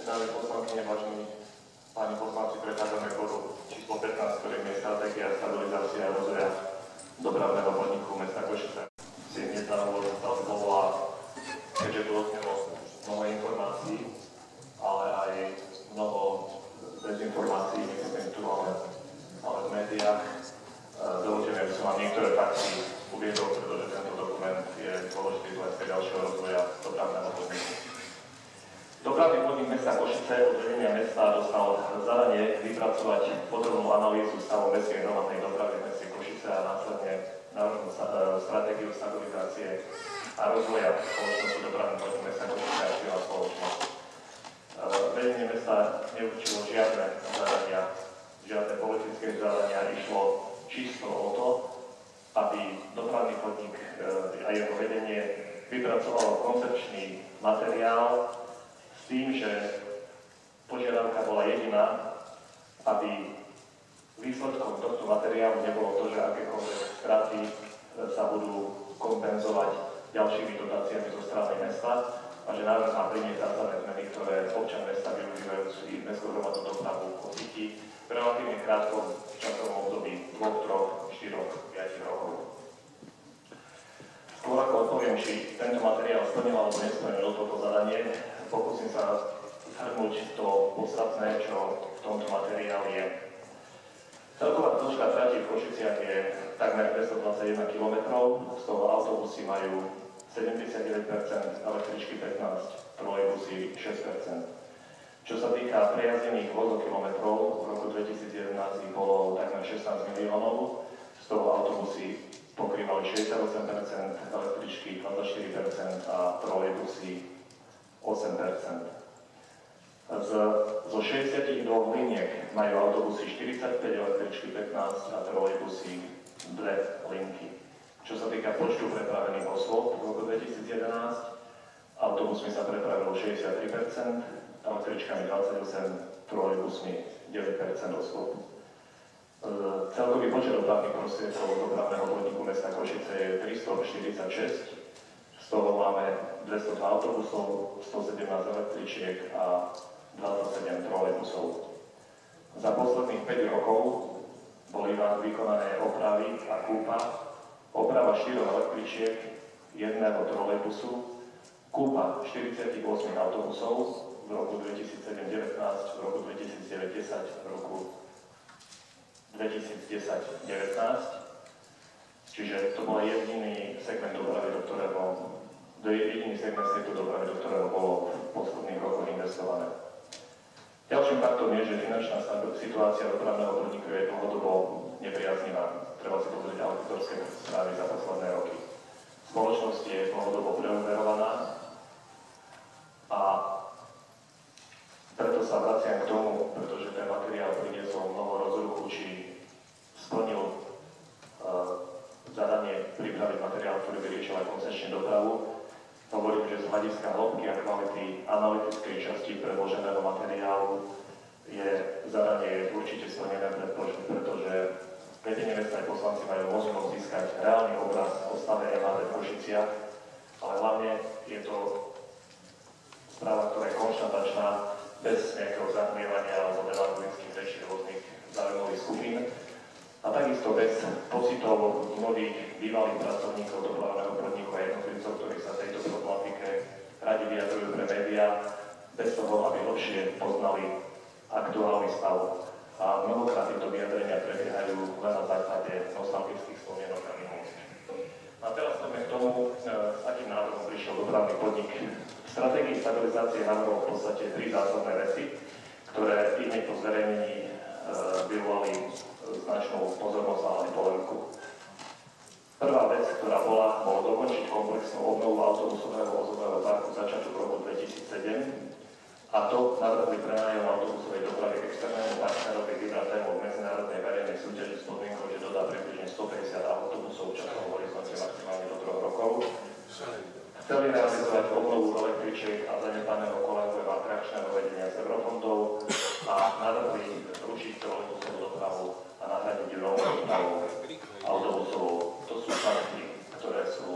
Dámy poslankyne, vážení páni poslanci, prechádzame bodu číslo 15, ktorým je stratégia stabilizácie a rozvoja dopravného podniku mesta Košice. Si hneď na úvod dovolá, keďže tu odznelo mnoho informácií, ale aj mnoho dezinformácií, myslím tu, ale v médiách. Dovolte mi, aby som vám niektoré fakty uviedol, pretože tento dokument je dôležitý z hľadiska ďalšieho rozvoja dopravného podniku. Dopravný podnik mesta Košice od vedenia mesta dostal zadanie vypracovať podrobnú analýzu stavu mestskej hromadnej dopravy v meste Košice a následne národnú stratégiu stabilizácie a rozvoja spoločnosti dopravný podnik mesta Košice a akciová spoločnosť. Vedenie mesta neurčilo žiadne zadania, žiadne politické zadania, išlo čisto o to, aby dopravný podnik a jeho vedenie vypracovalo koncepčný materiál s tým, že požiadavka bola jediná, aby výsledkom tohto materiálu nebolo to, že akékoľvek straty sa budú kompenzovať ďalšími dotáciami zo strany mesta a že návrh má priniesť zásadné zmeny, ktoré občan mesta využívajúci mestskú hromadnú dopravu pocíti v relatívne krátkom časovom období 2, 3, 4, 5 rokov. Skôr ako odpoviem, či tento materiál splnil alebo nesplnil toto zadanie, pokúsim sa zhrnúť to podstatné, čo v tomto materiáli je. Celková dĺžka trati v Košiciach je takmer 221 km, z toho autobusy majú 79%, električky 15%, trolejbusy 6%. Čo sa týka prejazdených vozokilometrov, v roku 2011 ich bolo takmer 16 miliónov, z toho autobusy pokrývali 68%, električky 24% a trolejbusy 8%. Zo 62 liniek majú autobusy 45, električky 15 a trolejbusy 2 linky. Čo sa týka počtu prepravených osôb v roku 2011, autobusmi sa prepravilo 63%, električkami 28%, trolejbusmi 9% osôb. Celkový počet dopravných prostriedkov dopravného podniku mesta Košice je 346, z toho máme 202 autobusov, 117 električiek a 27 trolejbusov. Za posledných 5 rokov boli vykonané opravy a kúpa, oprava 4 električiek, 1 trolejbusu, kúpa 48 autobusov v roku 2007-19, v roku 2009-10, v roku 2010-19. Čiže to bol jediný segment dopravy, jediný segment z tejto dopravy, do ktorého bolo v posledných rokoch investované. Ďalším faktom je, že finančná situácia dopravného podniku je dlhodobo nepriaznivá. Treba si pozrieť auditorské správy za posledné roky. Spoločnosť je dlhodobo preoperovaná a preto sa vraciam k tomu, pretože ten materiál priniesol mnoho rozruchu, či splnil zadanie pripraviť materiál, ktorý by riešil aj koncepčne dopravu. Hovorím, že z hľadiska hĺbky a kvality analytickej časti predloženého materiálu je zadanie určite splnené, pretože vedenie mesta aj poslanci majú možnosť získať reálny obraz o stave MHD v Košiciach, ale hlavne je to správa, ktorá je konštatačná, bez nejakého zahmievania alebo demagogických rečí rôznych záujmových skupín a takisto bez pocitov mnohých bývalých pracovníkov dopravného podniku a jednotlivcov, ktorí sa tejto problematike radi vyjadrujú pre médiá, bez toho, aby lepšie poznali aktuálny stav. A mnohokrát tieto vyjadrenia prebiehajú len na základe nostalgických spomienok a minulosti. A teraz poďme k tomu, s akým návrhom prišiel dopravný podnik. V stratégii stabilizácie navrhol v podstate 3 zásadné veci, ktoré hneď po zverejnení vyvolali značnú pozornosť a aj polemiku. Prvá vec, ktorá bolo dokončiť komplexnú obnovu autobusového vozového parku začiatku roku 2007, a to navrhli prenájom autobusovej dopravy externému partnerovi vybratému v medzinárodnej verejnej súťaži s podmienkou, že dodá približne 150 autobusov v časovom horizonte maximálne do 3 rokov. Chceli realizovať obnovu električiek a zanedbaného kolenkového a trakčného vedenia z eurofondov a navrhli rušiť trolejbusovú dopravu a nahradiť ju novou dopravou autobusovou. To sú fakty, ktoré sú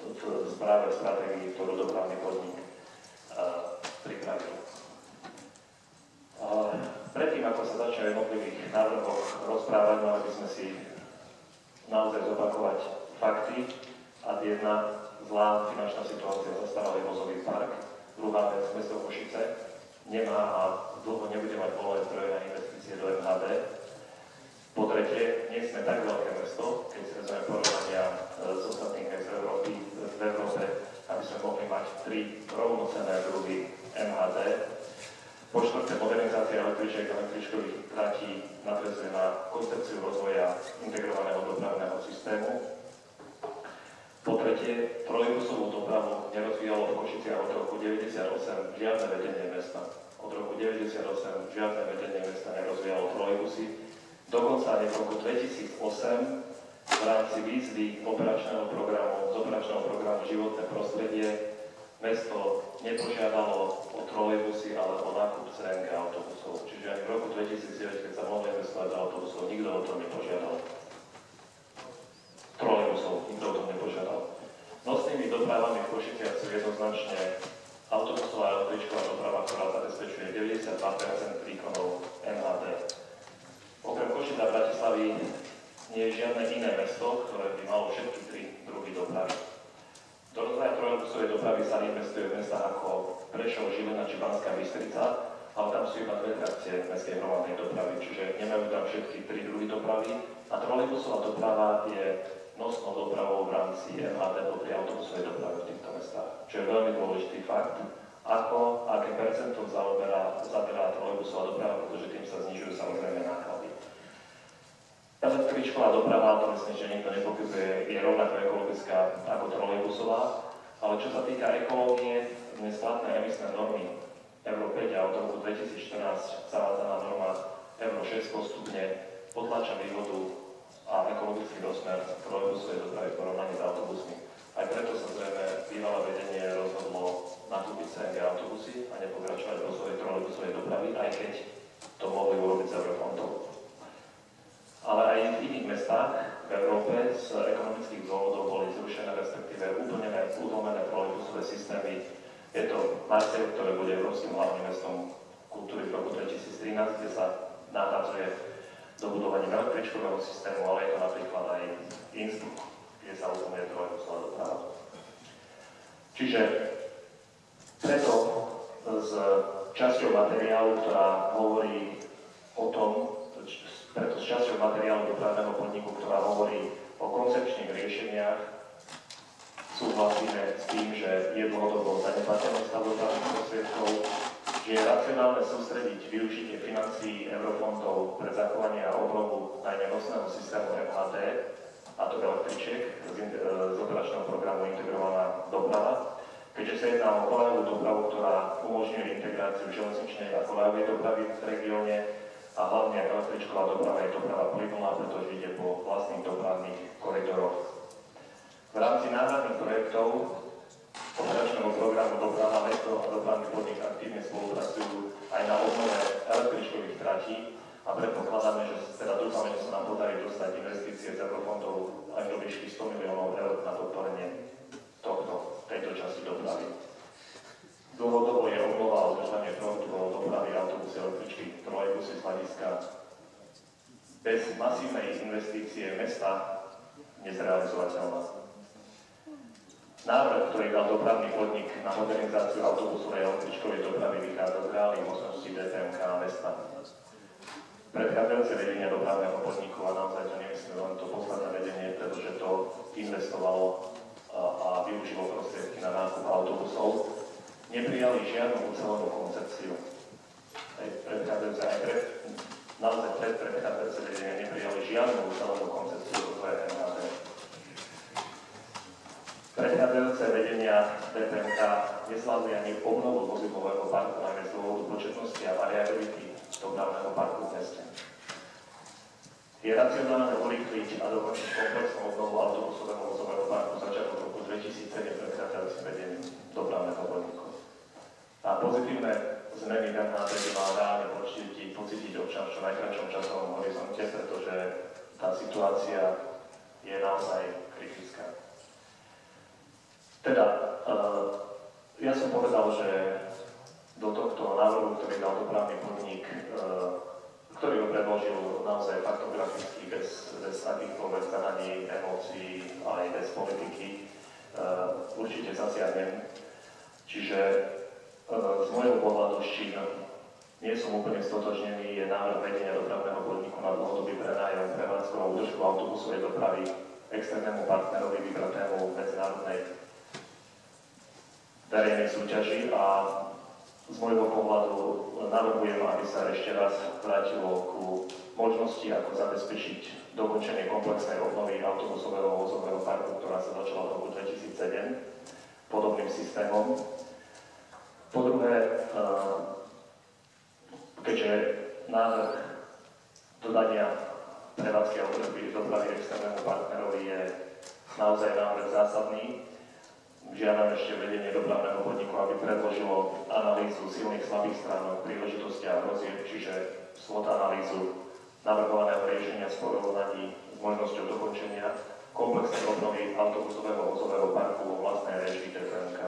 v správe stratégii, ktorú dopravný podnik pripravil. miliardy. Predtým, ako sa začne o jednotlivých návrhoch rozprávať, mali by sme si naozaj zopakovať fakty. A jedna zlá finančná situácia zastaralý vozový park. Druhá vec, mesto Košice nemá a dlho nebude mať voľné zdroje na investície do MHD. Po tretie, nie sme tak veľké mesto, keď si vezmeme porovnania s ostatnými z Európy, v Európe, aby sme mohli mať 3 rovnocenné druhy MHD. Po štvrté, modernizácia električiek a električkových tratí nadväzuje na koncepciu rozvoja integrovaného dopravného systému. Po tretie, trolejbusovú dopravu nerozvíjalo v Košiciach od roku 1998 žiadne vedenie mesta. Od roku 1998 žiadne vedenie mesta nerozvíjalo trolejbusy. Dokonca aj v roku 2008 v rámci výzvy z operačného programu Životné prostredie mesto nepožiadalo o trolejbusy, ale o nákup CNG autobusov. Čiže ani v roku 2009, keď sa mohli investovať do autobusov, nikto o tom nepožiadal. Trolejbusov, nikto o tom nepožiadal. Nosnými dopravami v Košiciach sú jednoznačne autobusová a električková doprava, ktorá zabezpečuje 92% výkonov MHD. Okrem Košic a Bratislavy nie je žiadne iné mesto, ktoré by malo všetky 3 druhy dopravy. Do rozvoja trolejbusovej dopravy sa investuje v mestách ako Prešov, Žilina či Banská Bystrica, ale tam sú iba 2 trakcie mestskej hromadnej dopravy, čiže nemajú tam všetky 3 druhy dopravy. A trolejbusová doprava je nosnou dopravou v rámci MHD popri autobusovej doprave v týchto mestách, čo je veľmi dôležitý fakt, aké percento zaberá trolejbusová doprava, pretože tým sa znižujú samozrejme náklady. Električková doprava, to myslím, že nikto nepochybuje, je rovnako ekologická ako trolejbusová, ale čo sa týka ekológie, dnes platné emisné normy Euro 5 a od roku 2014 zavádzaná norma Euro 6 postupne potlača výhodu a ekologický rozmer trolejbusovej dopravy v porovnaní s autobusmi. Aj preto sa zrejme bývalé vedenie rozhodlo nakúpiť CNG autobusy a nepokračovať v rozvoji trolejbusovej dopravy, aj keď to mohli urobiť z eurofondov. Ale aj v iných mestách v Európe z ekonomických dôvodov boli zrušené, respektíve úplne uvoľnené trolejbusové systémy. Je to Marseille, ktoré bude európskym hlavným mestom kultúry v roku 2013, kde sa nahradzuje dobudovaním električkového systému, ale je to napríklad aj Innsbruck, kde sa uvoľňuje trolejbusová doprava. Čiže preto s časťou materiálu, ktorá hovorí o tom, preto s časťou materiálu dopravného podniku, ktorá hovorí o koncepčných riešeniach, súhlasíme s tým, že je dlhodobo zanedbateľný stav dopravných prostriedkov, že je racionálne sústrediť využitie financií eurofondov pre zachovanie a obnovu najmä nosného systému MHD, a to električiek z operačného programu Integrovaná doprava, keďže sa jedná o kolejovú dopravu, ktorá umožňuje integráciu železničnej a kolejovej dopravy v regióne, a hlavne električková doprava je doprava plynulá, pretože ide po vlastných dopravných koridoroch. V rámci náhradných projektov operačného programu Doprava mesto a dopravný podnik aktívne spolupracujú aj na obnove električkových tratí a predpokladáme, že dúfame, že sa nám podarí dostať investície z eurofondov aj do výšky 100 miliónov eur na podporenie tejto časti dopravy. Dlhodobo je obnova a udržanie produktov dopravy, autobusy, električky, trolejbusy z hľadiska bez masívnej investície mesta nezrealizovateľná. Návrh, ktorý dal dopravný podnik na modernizáciu autobusovej a električkovej dopravy, vychádza z reálnych možností DPMK a mesta. Predchádzajúce vedenie dopravného podniku, a naozaj to nemyslím len to posledné vedenie, pretože to investovalo a využilo prostriedky na nákup autobusov, neprijali žiadnu ucelenú koncepciu. Naozaj predchádzajúce vedenie neprijali žiadnu ucelenú koncepciu rozvoja MHD. Predchádzajúce vedenia DPMK nezvládli ani obnovu vozidlového parku, najmä z dôvodu početnosti a variability dopravného parku v meste. Je racionálne urýchliť a dokončiť komplexnú obnovu autobusového vozového parku začiatkom roku 2007 predchádzajúcim vedením dopravného podniku. A pozitívne zmeny v MHD by mal reálne pocítiť občan v čo najkračšom časovom horizonte, pretože tá situácia je naozaj kritická. Teda, ja som povedal, že do bez akýchkoľvek zadaní, emócií, aj bez politiky určite zasiahnem. Čiže z môjho pohľadu, s čím nie som úplne stotožnený, je návrh vedenia dopravného podniku na dlhodobý prenájom, prevádzku a údržbu autobusovej dopravy externému partnerovi vybratému medzinárodnej verejnej súťaži a z môjho pohľadu navrhujem, aby sa ešte raz vrátilo ku možnosti, ako zabezpečiť dokončenie komplexnej obnovy autobusového vozového parku, ktorá sa začala v roku 2007 podobným systémom. Po druhé, keďže návrh dodania prevádzky a údržby dopravy externému partnerovi je naozaj návrh zásadný, žiadam ešte vedenie dopravného podniku, aby predložilo analýzu silných slabých stránok, príležitosti a hrozieb, čiže SWOT analýzu navrhovaného riešenia sporovaní s možnosťou dokončenia komplexnej obnovy autobusového vozového parku vo vlastnej réžii TPNK.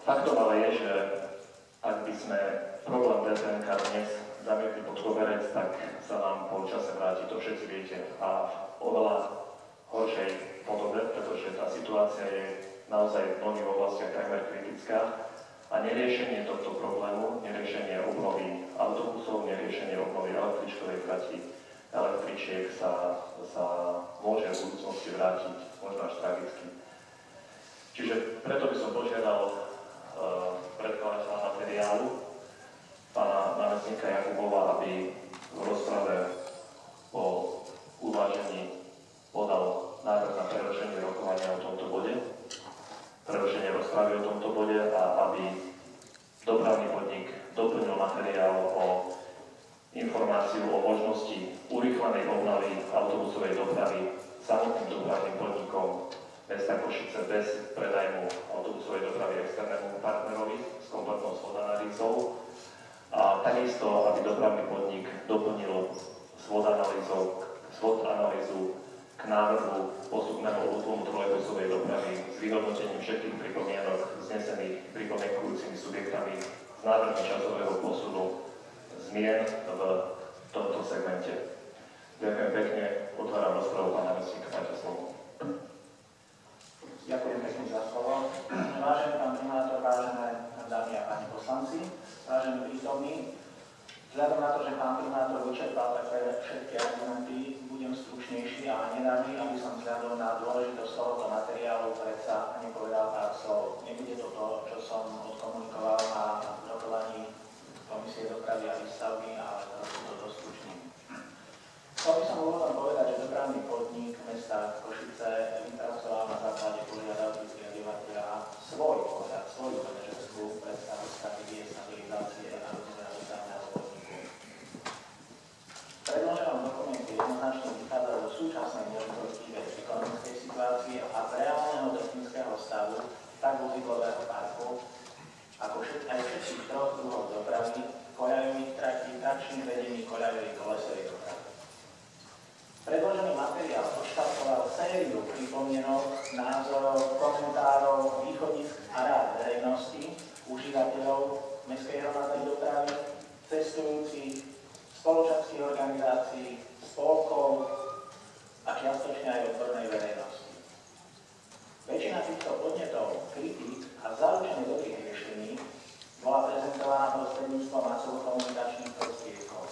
Faktom ale je, že ak by sme problém TPNK dnes zamietli pod koberec, tak sa nám po čase vráti, to všetci viete, a v oveľa horšej podobe, pretože tá situácia je naozaj v mnohých oblastiach takmer kritická a neriešenie tohto problému, neriešenie obnovy autobusov, neriešenie obnovy električkovej trati, električiek sa môže v budúcnosti vrátiť možno až tragicky. Čiže preto by som požiadal predkladateľa materiálu, pána námestníka Jakubova, aby v rozprave o uvážení podal návrh na prerušenie rokovania o tomto bode, prerušenie rozpravy o tomto bode a aby dopravný podnik doplnil materiál o informáciu o možnosti urýchlenej obnovy autobusovej dopravy samotným dopravným podnikom mesta Košice bez predajmu autobusovej dopravy externému partnerovi s kompletnou SWOT analýzou a takisto, aby dopravný podnik doplnil SWOT analýzu k návrhu postupného útlumu trolejbusovej dopravy s vyhodnotením všetkých pripomienok vznesených pripomienkujúcimi subjektami s návrhom časového posunu zmien v tomto segmente. Ďakujem pekne, otváram rozpravu, pán námestník, máte slovo. Ďakujem pekne za slovo. Vážený pán primátor, vážené dámy a páni poslanci, vážení prítomní, vzhľadom na to, že pán primátor vyčerpal také všetky argumenty, budem stručnejší a nedá mi, aby som vzhľadom na dôležitosť tohoto materiálu predsa nepovedal pár slov. Nebude to to, čo som odkomunikoval na rokovaní Komisie dopravy a výstavby, ale to dostručním. Chcel by som úvodom povedať, že dopravný podnik mesta Košice vypracoval na základe požiadavky obyvateľa svoj manažerskú predstavu stratégie stabilizácie a rozvoja dopravného podniku. V predloženom dokumente jednoznačne vychádza zo súčasnej neodpovedlivej ekonomickej situácie a z reálneho technického stavu tak vozidlového parku, ako aj všetkých troch druhov dopravy, koľajových tratí, trakčných vedení, koľajovej kolesovej dopravy. Predložený materiál odštartoval sériu pripomienok, názorov, komentárov, východisk a rád verejnosti, užívateľov mestskej hromadnej dopravy, cestujúcich, spoločenských organizácií, spolkov a čiastočne aj odbornej verejnosti. Väčšina týchto podnetov, kritík a zaručene dobrých riešení bola prezentovaná prostredníctvom masovo-komunikačných prostriedkov.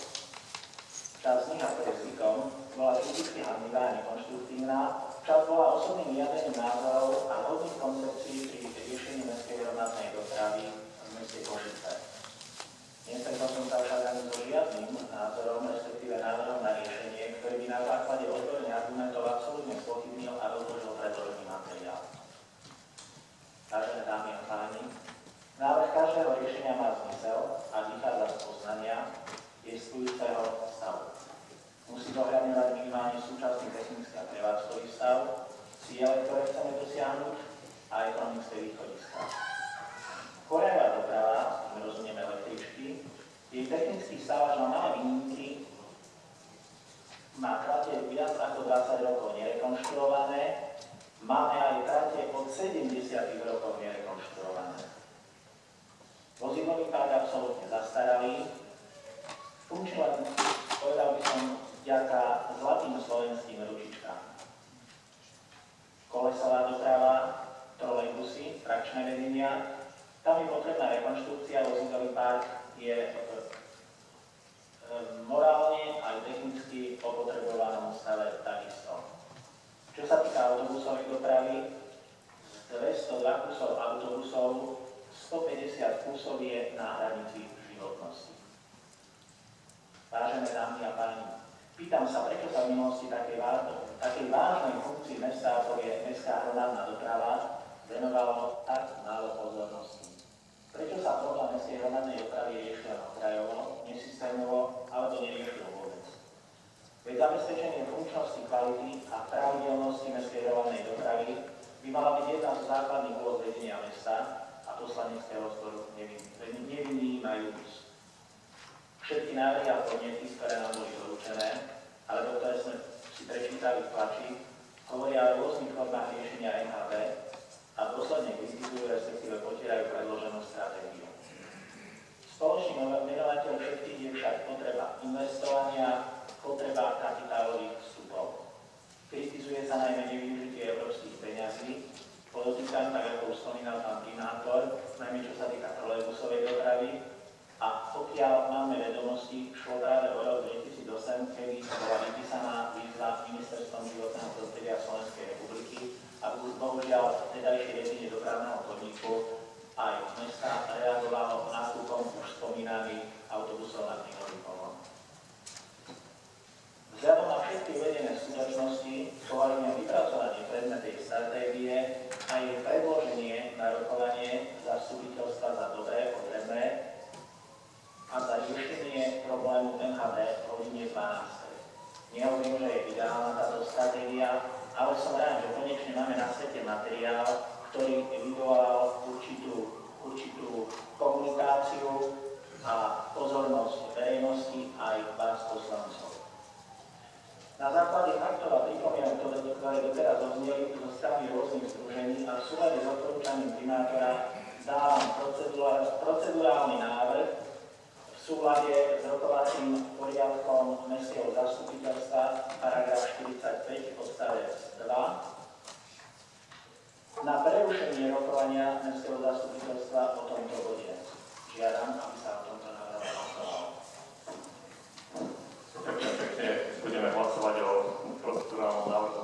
Časť z nich, ako je zvykom, bola kriticky hanlivá a nekonštruktívna, časť bola osobným vyjadrením názorov a vhodných koncepcií pri riešení mestskej hromadnej dopravy v meste Košice. Nestretol som sa však ani so žiadnym názorom, respektíve návrhom na riešenie, ktorý by na základe odborných argumentov absolútne spochybnil a rozložil predložený materiál. Vážené dámy a páni, návrh každého riešenia má zmysel a vychádza z poznania existujúceho stavu. Musí zohľadňovať minimálne súčasný technický a prevádzkový stav, ciele, ktoré chceme dosiahnuť a ekonomické východiska. Koľajová doprava, tým rozumieme električky, jej technický stav až na malé výnimky má trate viac ako 20 rokov nerekonštruované, máme aj trate od 70 rokov nerekonštruované. Vozidlový park absolútne zastaralý, funkčný len, povedal by som, vďaka zlatým slovenským ručičkám. Kolesová doprava, trolejbusy, trakčné vedenia, tam je potrebná rekonštrukcia, vozidlový park je morálne aj technicky o potrebovanom stave takisto. Čo sa týka autobusovej dopravy, z 202 kusov autobusov 150 kusov je na hranici životnosti. Vážené dámy a páni, pýtam sa, prečo sa v minulosti takej vážnej funkcii mesta, ako je mestská hromadná doprava, venovalo tak málo pozornosti. Prečo sa problém mestskej hromadnej dopravy riešil okrajovo, nesystémovo, alebo neriešil vôbec? Veď zabezpečenie funkčnosti, kvality a pravidelnosti mestskej hromadnej dopravy by mala byť jedna z základných úloh vedenia mesta a poslaneckého zboru nevynímajúc. Všetky návrhy a podnety, ktoré nám boli doručené, alebo ktoré sme si prečítali v tlači, hovoria o rôznych formách riešenia MHD a dôsledne kritizujú, respektíve potierajú predloženú stratégiu. Spoločným menovateľom všetkých je však potreba investovania, potreba kapitálových vstupov. Kritizuje sa najmä nevyužitie európskych peňazí, podotýkam, tak ako už spomínal pán primátor, najmä čo sa týka trolejbusovej dopravy, a pokiaľ máme vedomosti, šlo práve o rok 2008, kedy bola vypísaná výzva Ministerstvom životného prostredia Slovenskej republiky a bohužiaľ vtedajšie riadenie dopravného podniku aj mesta reagovalo nákupom už spomínaných autobusov na plynový pohon. Vzhľadom na všetky uvedené skutočnosti považujem vypracovanie predmetnej stratégie a jej predloženie na rokovanie zastupiteľstva za dobré, potrebné a za riešenie problému MHD v hodine 12. Nehovorím, že je ideálna táto stratégia, ale som rád, že konečne máme na svete materiál, ktorý vyvolal určitú komunikáciu a pozornosť verejnosti aj vás poslancov. Na základe faktov a pripomienok, ktoré doteraz odzneli zo strany rôznych združení a v súlade s odporúčaním primátora dávam procedurálny návrh v súlade s rokovacím poriadkom Mestského zastupiteľstva paragraf 45 odstavec 2 na prerušenie rokovania Mestského zastupiteľstva o tomto bode. Žiadam, aby sa o tomto návrhu hlasovalo. Ďakujem pekne. Budeme hlasovať o procedurálnom návrhu